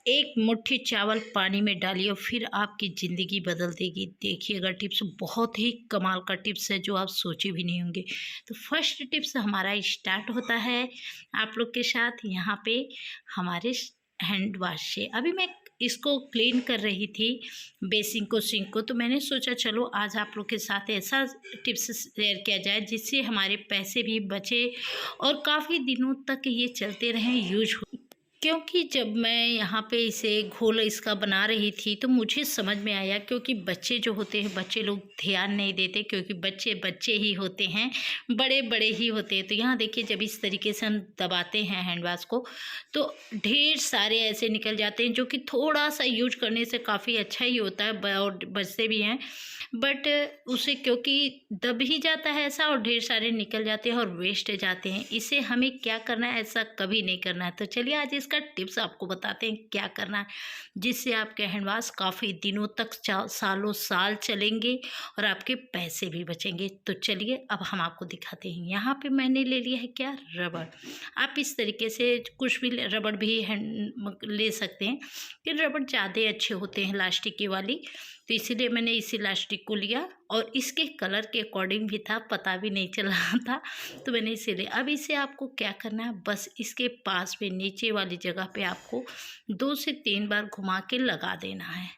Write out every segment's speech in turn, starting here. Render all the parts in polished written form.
एक मुट्ठी चावल पानी में डालिए और फिर आपकी ज़िंदगी बदल देगी। देखिएगा टिप्स बहुत ही कमाल का टिप्स है जो आप सोचे भी नहीं होंगे। तो फर्स्ट टिप्स हमारा स्टार्ट होता है आप लोग के साथ यहाँ पे हमारे हैंड वाश से। अभी मैं इसको क्लीन कर रही थी बेसिन को, सिंक को, तो मैंने सोचा चलो आज आप लोग के साथ ऐसा टिप्स शेयर किया जाए जिससे हमारे पैसे भी बचे और काफ़ी दिनों तक ये चलते रहें, यूज हो। क्योंकि जब मैं यहाँ पे इसे घोल इसका बना रही थी तो मुझे समझ में आया, क्योंकि बच्चे जो होते हैं बच्चे लोग ध्यान नहीं देते, क्योंकि बच्चे बच्चे ही होते हैं, बड़े बड़े ही होते हैं। तो यहाँ देखिए जब इस तरीके से हम दबाते हैं हैंड वाश को तो ढेर सारे ऐसे निकल जाते हैं, जो कि थोड़ा सा यूज करने से काफ़ी अच्छा ही होता है और बचते भी हैं। बट उसे क्योंकि दब ही जाता है ऐसा और ढेर सारे निकल जाते हैं और वेस्ट जाते हैं। इसे हमें क्या करना है, ऐसा कभी नहीं करना है। तो चलिए आज इसका टिप्स आपको बताते हैं क्या करना है जिससे आपके हैंड वाश काफ़ी दिनों तक सालों साल चलेंगे और आपके पैसे भी बचेंगे। तो चलिए अब हम आपको दिखाते हैं। यहाँ पे मैंने ले लिया है क्या, रबड़। आप इस तरीके से कुछ भी रबड़ भी ले सकते हैं, लेकिन रबड़ ज़्यादा अच्छे होते हैं लास्टिक की वाली, तो इसीलिए मैंने इसी लास्टिक को लिया और इसके कलर के अकॉर्डिंग भी था, पता भी नहीं चल रहा था, तो मैंने इसे लिया। अब इसे आपको क्या करना है, बस इसके पास में नीचे वाली जगह पे आपको 2 से 3 बार घुमा के लगा देना है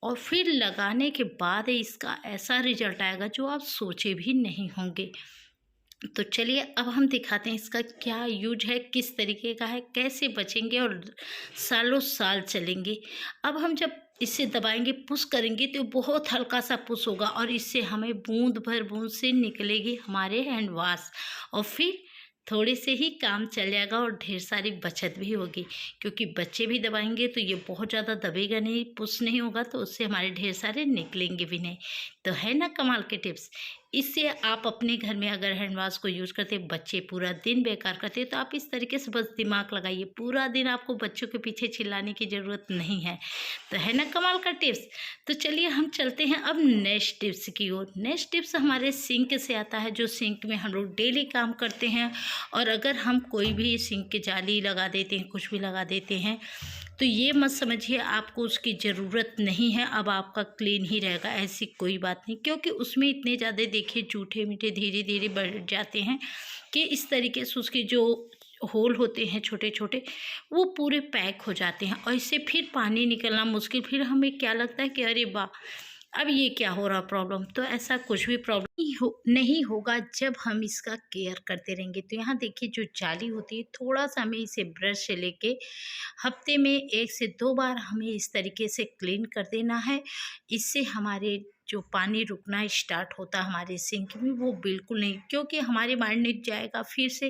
और फिर लगाने के बाद इसका ऐसा रिजल्ट आएगा जो आप सोचे भी नहीं होंगे। तो चलिए अब हम दिखाते हैं इसका क्या यूज है, किस तरीके का है, कैसे बचेंगे और सालों साल चलेंगे। अब हम जब इसे दबाएंगे, पुश करेंगे तो बहुत हल्का सा पुश होगा और इससे हमें बूंद भर बूंद से निकलेगी हमारे हैंड वाश और फिर थोड़े से ही काम चल जाएगा और ढेर सारी बचत भी होगी, क्योंकि बच्चे भी दबाएंगे तो ये बहुत ज़्यादा दबेगा नहीं, पुश नहीं होगा, तो उससे हमारे ढेर सारे निकलेंगे भी नहीं। तो है ना कमाल के टिप्स। इससे आप अपने घर में अगर हैंड वाश को यूज़ करते, बच्चे पूरा दिन बेकार करते, तो आप इस तरीके से बस दिमाग लगाइए, पूरा दिन आपको बच्चों के पीछे चिल्लाने की ज़रूरत नहीं है। तो है ना कमाल का टिप्स। तो चलिए हम चलते हैं अब नेक्स्ट टिप्स की ओर। नेक्स्ट टिप्स हमारे सिंक से आता है, जो सिंक में हम लोग डेली काम करते हैं। और अगर हम कोई भी सिंक की जाली लगा देते हैं, कुछ भी लगा देते हैं, तो ये मत समझिए आपको उसकी ज़रूरत नहीं है, अब आपका क्लीन ही रहेगा, ऐसी कोई बात नहीं। क्योंकि उसमें इतने ज़्यादा देखिए जूठे मीठे धीरे धीरे बढ़ जाते हैं कि इस तरीके से उसके जो होल होते हैं छोटे छोटे, वो पूरे पैक हो जाते हैं और इससे फिर पानी निकलना मुश्किल। फिर हमें क्या लगता है कि अरे वाह, अब ये क्या हो रहा प्रॉब्लम। तो ऐसा कुछ भी प्रॉब्लम नहीं होगा जब हम इसका केयर करते रहेंगे। तो यहाँ देखिए जो जाली होती है, थोड़ा सा हमें इसे ब्रश से लेके हफ्ते में 1 से 2 बार हमें इस तरीके से क्लीन कर देना है। इससे हमारे जो पानी रुकना स्टार्ट होता है हमारे सिंक में, वो बिल्कुल नहीं, क्योंकि हमारे माइंड में जाएगा फिर से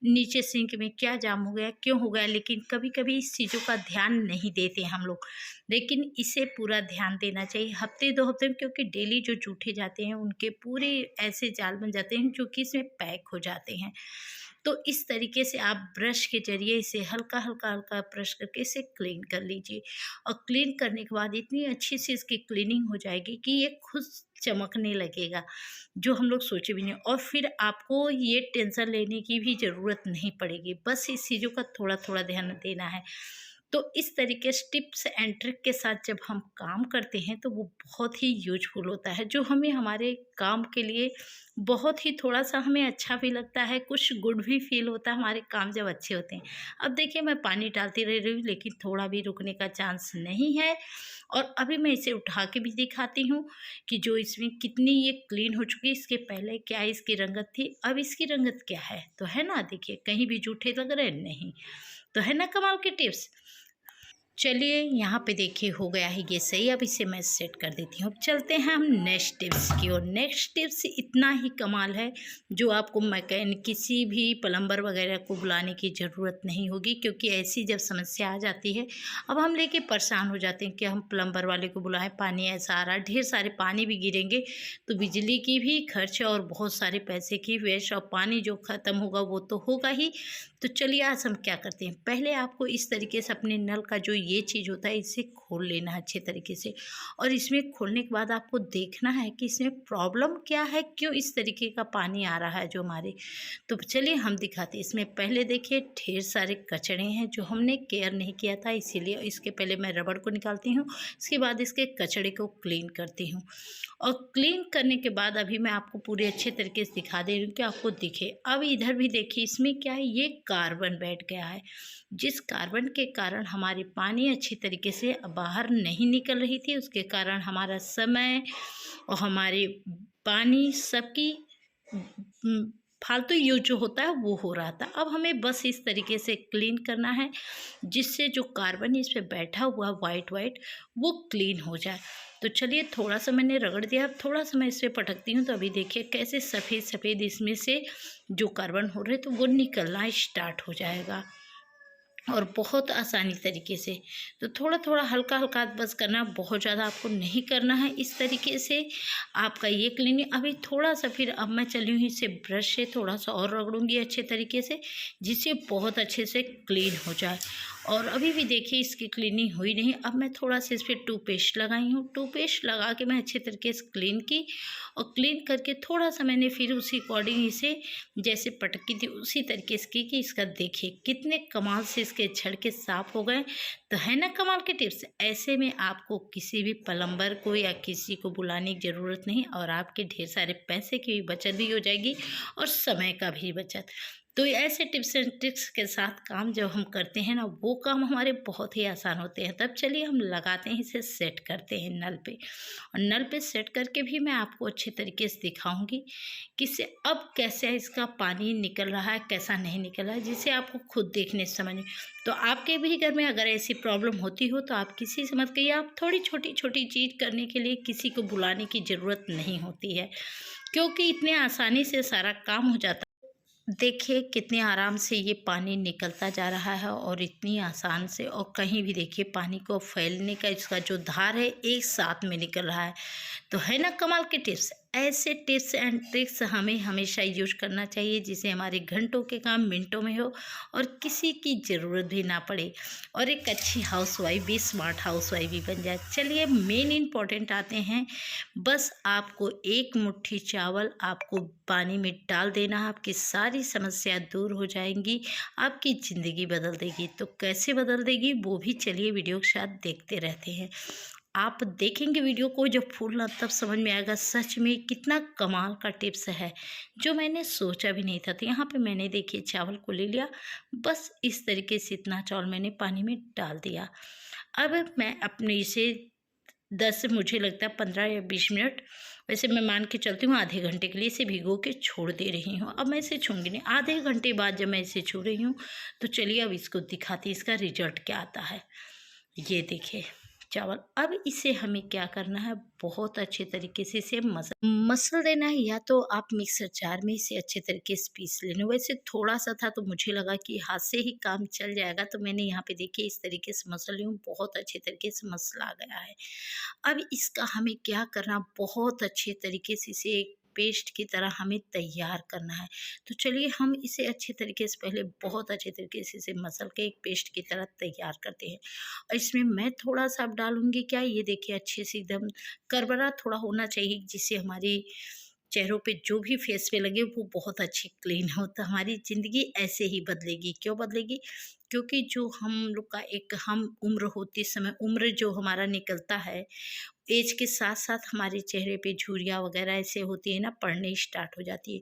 नीचे सिंक में क्या जाम हो गया, क्यों हो गया। लेकिन कभी कभी इस चीज़ों का ध्यान नहीं देते हम लोग, लेकिन इसे पूरा ध्यान देना चाहिए हफ्ते 2 हफ्ते में, क्योंकि डेली जो जूठे जाते हैं उनके पूरे ऐसे जाल बन जाते हैं जो कि इसमें पैक हो जाते हैं। तो इस तरीके से आप ब्रश के ज़रिए इसे हल्का हल्का हल्का ब्रश करके इसे क्लीन कर लीजिए और क्लीन करने के बाद इतनी अच्छी सी इसकी क्लीनिंग हो जाएगी कि ये खुद चमकने लगेगा, जो हम लोग सोचे भी नहीं। और फिर आपको ये टेंशन लेने की भी ज़रूरत नहीं पड़ेगी, बस इस चीज़ों का थोड़ा थोड़ा ध्यान देना है। तो इस तरीके से टिप्स एंड ट्रिक के साथ जब हम काम करते हैं तो वो बहुत ही यूजफुल होता है, जो हमें हमारे काम के लिए बहुत ही थोड़ा सा हमें अच्छा भी लगता है, कुछ गुड भी फील होता है हमारे काम जब अच्छे होते हैं। अब देखिए मैं पानी डालती रह रही हूँ लेकिन थोड़ा भी रुकने का चांस नहीं है। और अभी मैं इसे उठा के भी दिखाती हूँ कि जो इसमें कितनी ये क्लीन हो चुकी है। इसके पहले क्या इसकी रंगत थी, अब इसकी रंगत क्या है। तो है ना, देखिए कहीं भी जूठे लग रहे नहीं। तो है ना कमाल के टिप्स। चलिए यहाँ पे देखिए हो गया है ये सही। अब इसे मैं सेट कर देती हूँ। अब चलते हैं हम नेक्स्ट टिप्स की ओर। नेक्स्ट टिप्स इतना ही कमाल है जो आपको मैकेनिक किसी भी प्लम्बर वगैरह को बुलाने की ज़रूरत नहीं होगी, क्योंकि ऐसी जब समस्या आ जाती है अब हम लेके परेशान हो जाते हैं कि हम प्लम्बर वाले को बुलाएं, पानी ऐसा आ रहा है, ढेर सारे पानी भी गिरेंगे तो बिजली की भी खर्च और बहुत सारे पैसे की वेस्ट, और पानी जो ख़त्म होगा वो तो होगा ही। तो चलिए आज हम क्या करते हैं, पहले आपको इस तरीके से अपने नल का जो ये चीज़ होता है, इसे खोल लेना है अच्छे तरीके से। और इसमें खोलने के बाद आपको देखना है कि इसमें प्रॉब्लम क्या है, क्यों इस तरीके का पानी आ रहा है जो हमारे। तो चलिए हम दिखाते हैं। इसमें पहले देखिए ढेर सारे कचड़े हैं जो हमने केयर नहीं किया था, इसीलिए इसके पहले मैं रबड़ को निकालती हूँ, इसके बाद इसके कचड़े को क्लीन करती हूँ। और क्लीन करने के बाद अभी मैं आपको पूरे अच्छे तरीके से दिखा दे रही हूँ कि आपको दिखे। अब इधर भी देखिए, इसमें क्या है, ये कार्बन बैठ गया है, जिस कार्बन के कारण हमारी पानी अच्छी तरीके से बाहर नहीं निकल रही थी, उसके कारण हमारा समय और हमारे पानी सबकी फालतू यूज जो होता है वो हो रहा था। अब हमें बस इस तरीके से क्लीन करना है जिससे जो कार्बन इस पे बैठा हुआ वाइट वाइट वो क्लीन हो जाए। तो चलिए थोड़ा सा मैंने रगड़ दिया, अब थोड़ा सा मैं इस पर पटकती हूँ, तो अभी देखिए कैसे सफ़ेद सफ़ेद इसमें से जो कार्बन हो रहे तो वो निकलना स्टार्ट हो जाएगा, और बहुत आसानी तरीके से। तो थोड़ा थोड़ा हल्का हल्का बस करना, बहुत ज़्यादा आपको नहीं करना है। इस तरीके से आपका ये क्लीनिंग अभी थोड़ा सा, फिर अब मैं चली हूँ इसे ब्रश से थोड़ा सा और रगड़ूंगी अच्छे तरीके से, जिससे बहुत अच्छे से क्लीन हो जाए। और अभी भी देखिए इसकी क्लीनिंग हुई नहीं। अब मैं थोड़ा सा इस पर टूथपेस्ट लगाई हूँ, टूथपेस्ट लगा के मैं अच्छे तरीके से क्लीन की, और क्लीन करके थोड़ा सा मैंने फिर उसी अकॉर्डिंग इसे जैसे पटकी थी उसी तरीके से की कि इसका देखिए कितने कमाल से इसके छड़के साफ हो गए। तो है ना कमाल के टिप्स। ऐसे में आपको किसी भी प्लम्बर को या किसी को बुलाने की ज़रूरत नहीं, और आपके ढेर सारे पैसे की भी बचत भी हो जाएगी और समय का भी बचत। तो ऐसे टिप्स एंड ट्रिक्स के साथ काम जब हम करते हैं ना, वो काम हमारे बहुत ही आसान होते हैं। तब चलिए हम लगाते हैं, इसे सेट करते हैं नल पे, और नल पे सेट करके भी मैं आपको अच्छे तरीके से दिखाऊंगी कि इससे अब कैसे इसका पानी निकल रहा है, कैसा नहीं निकल रहा है, जिसे आपको खुद देखने समझ। तो आपके भी घर में अगर ऐसी प्रॉब्लम होती हो तो आप किसी से मत कहिए, आप थोड़ी छोटी छोटी चीज़ करने के लिए किसी को बुलाने की ज़रूरत नहीं होती है, क्योंकि इतने आसानी से सारा काम हो जाता है। देखिए कितने आराम से ये पानी निकलता जा रहा है, और इतनी आसान से, और कहीं भी देखिए पानी को फैलने का इसका जो धार है एक साथ में निकल रहा है। तो है ना कमाल के टिप्स। ऐसे टिप्स एंड ट्रिक्स हमें हमेशा यूज करना चाहिए, जिससे हमारे घंटों के काम मिनटों में हो और किसी की ज़रूरत भी ना पड़े, और एक अच्छी हाउसवाइफ भी, स्मार्ट हाउसवाइफ भी बन जाए। चलिए मेन इम्पॉर्टेंट आते हैं। बस आपको एक मुट्ठी चावल आपको पानी में डाल देना है, आपकी सारी समस्या दूर हो जाएंगी, आपकी ज़िंदगी बदल देगी। तो कैसे बदल देगी वो भी चलिए वीडियो के साथ देखते रहते हैं। आप देखेंगे वीडियो को जब फुल ना, तब समझ में आएगा सच में कितना कमाल का टिप्स है, जो मैंने सोचा भी नहीं था। तो यहाँ पे मैंने देखिए चावल को ले लिया, बस इस तरीके से इतना चावल मैंने पानी में डाल दिया। अब मैं अपने इसे 10 मुझे लगता है 15 या 20 मिनट, वैसे मैं मान के चलती हूँ आधे घंटे के लिए इसे भिगो के छोड़ दे रही हूँ। अब मैं इसे छूँगी नहीं। आधे घंटे बाद जब मैं इसे छू रही हूँ तो चलिए अब इसको दिखाती इसका रिजल्ट क्या आता है। ये देखिए चावल। अब इसे हमें क्या करना है, बहुत अच्छे तरीके से इसे मसल देना है, या तो आप मिक्सर जार में इसे अच्छे तरीके से पीस लेना। वैसे थोड़ा सा था तो मुझे लगा कि हाथ से ही काम चल जाएगा, तो मैंने यहाँ पे देखिए इस तरीके से मसल ली हूँ, बहुत अच्छे तरीके से मसला गया है। अब इसका हमें क्या करना, बहुत अच्छे तरीके से इसे एक पेस्ट की तरह हमें तैयार करना है। तो चलिए हम इसे अच्छे तरीके से पहले बहुत अच्छे तरीके से इसे मसल के एक पेस्ट की तरह तैयार करते हैं। और इसमें मैं थोड़ा सा अब डालूंगी क्या, ये देखिए अच्छे से एकदम करबरा थोड़ा होना चाहिए, जिससे हमारी चेहरों पे जो भी फेस पे लगे वो बहुत अच्छी क्लीन हो। तो हमारी ज़िंदगी ऐसे ही बदलेगी। क्यों बदलेगी, क्योंकि जो हम लोग का एक हम उम्र होती समय उम्र जो हमारा निकलता है, एज के साथ साथ हमारे चेहरे पे झुर्रियाँ वगैरह ऐसे होती है ना, पड़ने स्टार्ट हो जाती है।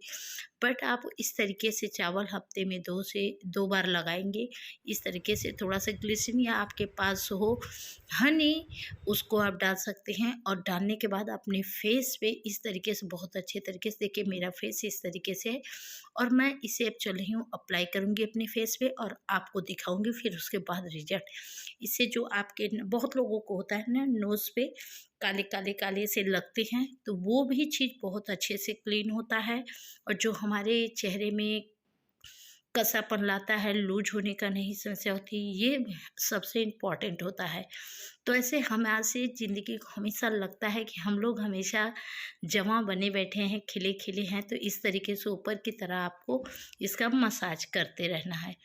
बट आप इस तरीके से चावल हफ्ते में 2 से 2 बार लगाएंगे। इस तरीके से थोड़ा सा ग्लिसरीन या आपके पास हो हनी, उसको आप डाल सकते हैं, और डालने के बाद अपने फेस पे इस तरीके से बहुत अच्छे तरीके से, देखिए मेरा फेस इस तरीके से है, और मैं इसे अब चल रही हूँ अप्लाई करूँगी अपने फेस पे, और आपको दिखाऊंगी फिर उसके बाद रिजल्ट। इससे जो आपके बहुत लोगों को होता है ना नोज़ पे काले काले काले से लगते हैं, तो वो भी चीज़ बहुत अच्छे से क्लीन होता है। और जो हमारे चेहरे में कसापन लाता है, लूज़ होने का नहीं समस्या होती, ये सबसे इम्पोर्टेंट होता है। तो ऐसे हमारे ज़िंदगी को हमेशा लगता है कि हम लोग हमेशा जवां बने बैठे हैं, खिले-खिले हैं, तो इस तरीके से ऊपर की तरह आपको इसका मसाज करते रहना है।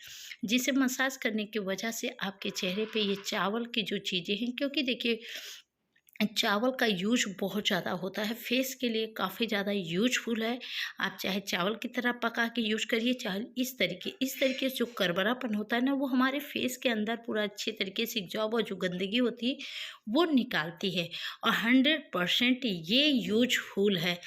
जिसे मसाज करने की वजह से आपके चेहरे पे ये चावल की जो चीज़ें हैं, क्योंकि देखिए चावल का यूज़ बहुत ज़्यादा होता है, फेस के लिए काफ़ी ज़्यादा यूज़फुल है। आप चाहे चावल की तरह पका के यूज़ करिए, चाहे इस तरीके से जो करवरापन होता है ना, वो हमारे फेस के अंदर पूरा अच्छे तरीके से एब्ज़ॉर्ब और जो गंदगी होती है, वो निकालती है और 100% ये यूज़फुल है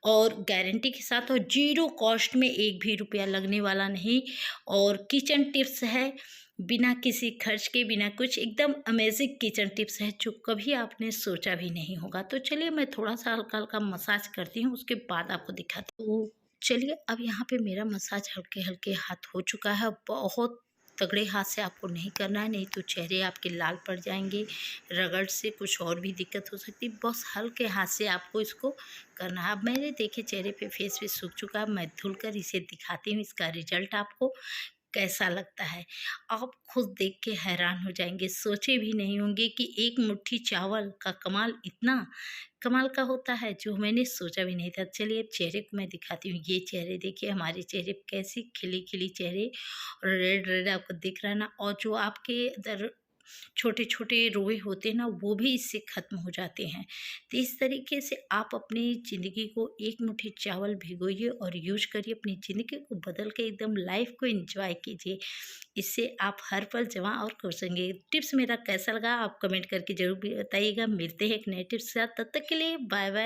और गारंटी के साथ और ज़ीरो कॉस्ट में एक भी रुपया लगने वाला नहीं और किचन टिप्स है, बिना किसी खर्च के, बिना कुछ, एकदम अमेज़िंग किचन टिप्स है जो कभी आपने सोचा भी नहीं होगा। तो चलिए मैं थोड़ा-सा हल्का-हल्का मसाज करती हूँ, उसके बाद आपको दिखाती हूँ। तो चलिए अब यहाँ पे मेरा मसाज हल्के-हल्के हाथ हो चुका है, बहुत तगड़े हाथ से आपको नहीं करना है, नहीं तो चेहरे आपके लाल पड़ जाएँगे, रगड़ से कुछ और भी दिक्कत हो सकती है। बस हल्के हाथ से आपको इसको करना है। अब मेरे देखिए चेहरे पे फेस भी सूख चुका है, मैं धुलकर इसे दिखाती हूँ, इसका रिज़ल्ट आपको कैसा लगता है। आप खुद देख के हैरान हो जाएँगे, सोचे भी नहीं होंगे कि एक मुट्ठी चावल का कमाल इतना कमाल का होता है, जो मैंने सोचा भी नहीं था। चलिए अब चेहरे को मैं दिखाती हूँ, ये चेहरे देखिए हमारे चेहरे पे कैसी खिली-खिली चेहरे और रेड-रेड आपको दिख रहा है ना, और जो आपके इधर छोटे-छोटे रोए होते हैं ना, वो भी इससे ख़त्म हो जाते हैं। तो इस तरीके से आप अपनी ज़िंदगी को एक मुट्ठी चावल भिगोइए और यूज़ करिए, अपनी ज़िंदगी को बदल के एकदम लाइफ़ को एन्जॉय कीजिए। इससे आप हर पल जवां और खुश रहेंगे। टिप्स मेरा कैसा लगा आप कमेंट करके ज़रूर बताइएगा। मिलते हैं एक नए टिप्स के साथ, तब तक के लिए बाय-बाय।